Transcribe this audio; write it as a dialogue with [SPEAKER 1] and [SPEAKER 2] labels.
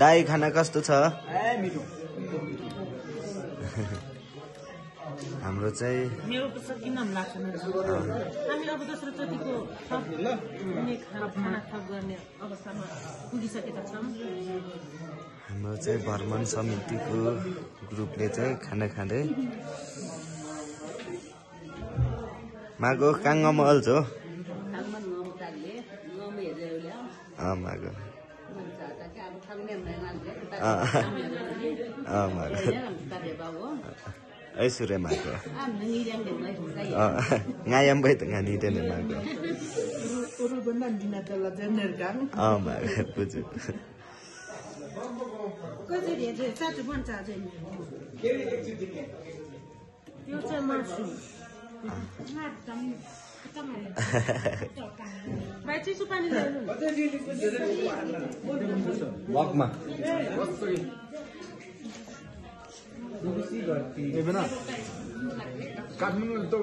[SPEAKER 1] दाई खाना कस्तो छ हाम्रो चाहिँ
[SPEAKER 2] मेरो त किन लाग्छ हामी अब दोस्रो चोटिको खाना थप गर्ने अवस्थामा पुगिसकेका छौँ
[SPEAKER 1] हाम्रो चाहिँ भ्रमण समितिको ग्रुपले चाहिँ खाना खाँदै मागो काङ्गम अल्छ मागो ऐसुरे मागो ngayam baik tengah ni dan mago
[SPEAKER 2] urut benar dinadalah jener kan
[SPEAKER 1] mago puji
[SPEAKER 2] kau jadi satu pun saja ni yo saya masuk baik sih supaya ni
[SPEAKER 1] walk ma
[SPEAKER 3] Kathmandu